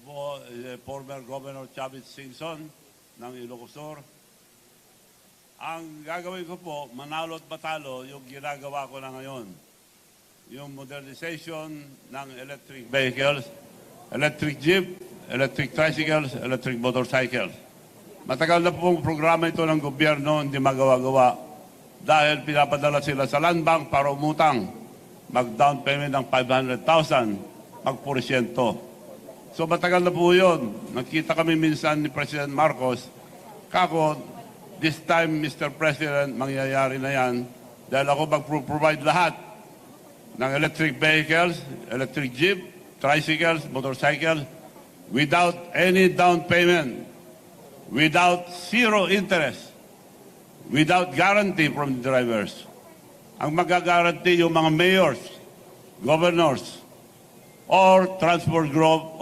po, former Governor Chavit Singson ng Ilocos Sur. Ang gagawin ko po, manalo at matalo, yung ginagawa ko na ngayon. Yung modernization ng electric vehicles, electric jeep, electric tricycles, electric motorcycles. Matagal na pong programa ito ng gobyerno, hindi magawa-gawa. Dahil pinapadala sila sa land bank para umutang. Mag-down payment ng 500,000, mag-porsyento. So matagal na po yun. Nakita kami minsan ni President Marcos, kako, this time, Mr. President, mangyayari na yan dahil ako mag-provide lahat ng electric vehicles, electric jeep, tricycles, motorcycles, without any down payment, without zero interest, without guarantee from the drivers. Ang magagaranti yung mga mayors, governors, or transport group